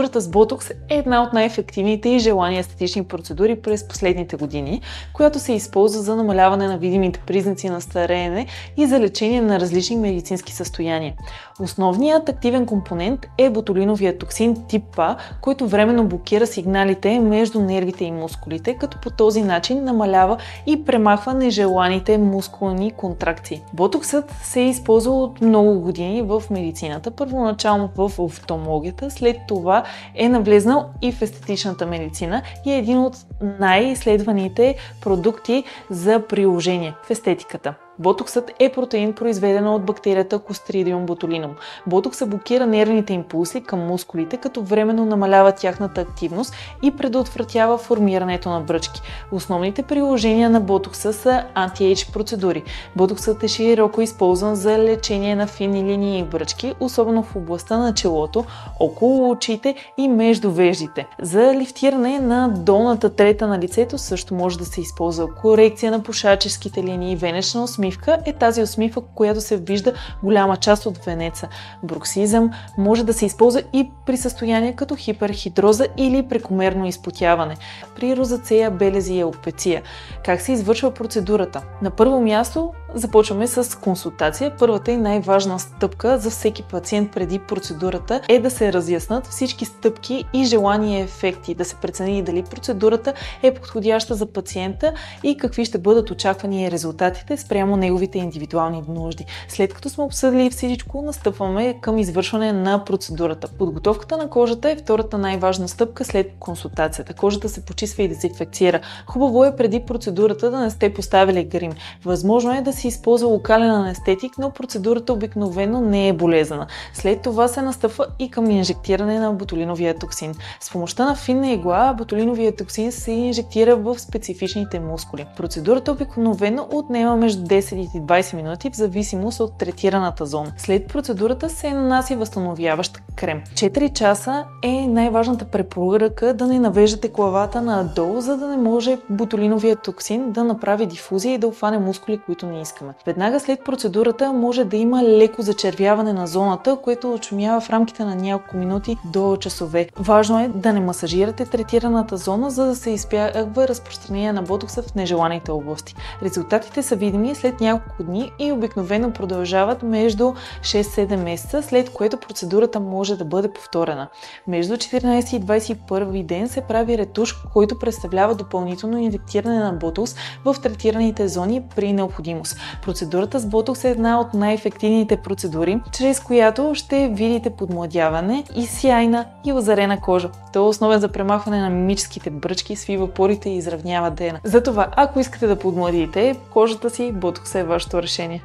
Процедурата с ботокс е една от най-ефективните и желани естетични процедури през последните години, която се използва за намаляване на видимите признаци на стареене и за лечение на различни медицински състояния. Основният активен компонент е ботулиновия токсин тип А, който временно блокира сигналите между нервите и мускулите, като по този начин намалява и премахва нежеланите мускулни контракции. Ботоксът се използва от много години в медицината, първоначално в офталмологията, след това е навлезнал и в естетичната медицина и е един от най-изследваните продукти за приложение в естетиката. Ботоксът е протеин, произведен от бактерията Clostridium botulinum. Ботоксът блокира нервните импулси към мускулите, като временно намалява тяхната активност и предотвратява формирането на бръчки. Основните приложения на ботокса са анти-ейдж процедури. Ботоксът е широко използван за лечение на фини линии и бръчки, особено в областта на челото, около очите и между веждите. За лифтиране на долната трета на лицето също може да се използва корекция на пушаческите линии, венечна усмивка е тази усмивка, която се вижда голяма част от венеца. Бруксизъм може да се използва и при състояние като хиперхидроза или прекомерно изпотяване. При розацея, белези и алопеция. Как се извършва процедурата? На първо място започваме с консултация. Първата и най-важна стъпка за всеки пациент преди процедурата е да се разяснат всички стъпки и желания ефекти, да се прецени дали процедурата е подходяща за пациента и какви ще бъдат очаквани резултатите спрямо неговите индивидуални нужди. След като сме обсъдили всичко, настъпваме към извършване на процедурата. Подготовката на кожата е втората най-важна стъпка след консултацията. Кожата се почиства и дезинфекцира. Хубаво е преди процедурата да не сте поставили грим. Възможно е да се използва локален анестетик, но процедурата обикновено не е болезнена. След това се настъпва и към инжектиране на ботулиновия токсин. С помощта на финна игла ботулиновия токсин се инжектира в специфичните мускули. Процедурата обикновено отнема между 10 и 20 минути в зависимост от третираната зона. След процедурата се нанася възстановяващ крем. 4 часа е най-важната препоръка да не навеждате главата надолу, за да не може ботулиновия токсин да направи дифузия и да обхване мускули, които не искаме. Веднага след процедурата може да има леко зачервяване на зоната, което очумява в рамките на няколко минути до часове. Важно е да не масажирате третираната зона, за да се избягва разпространение на ботокса в нежеланите области. Резултатите са видими след няколко дни и обикновено продължават между 6-7 месеца, след което процедурата може да бъде повторена. Между 14 и 21 ден се прави ретуш, който представлява допълнително инжектиране на ботокс в третираните зони при необходимост. Процедурата с ботокс е една от най-ефективните процедури, чрез която ще видите подмладяване и сияйна и озарена кожа. То е основен за премахване на мимическите бръчки, свива порите и изравнява дена. Затова, ако искате да подмладите кожата си, ботокс е вашето решение.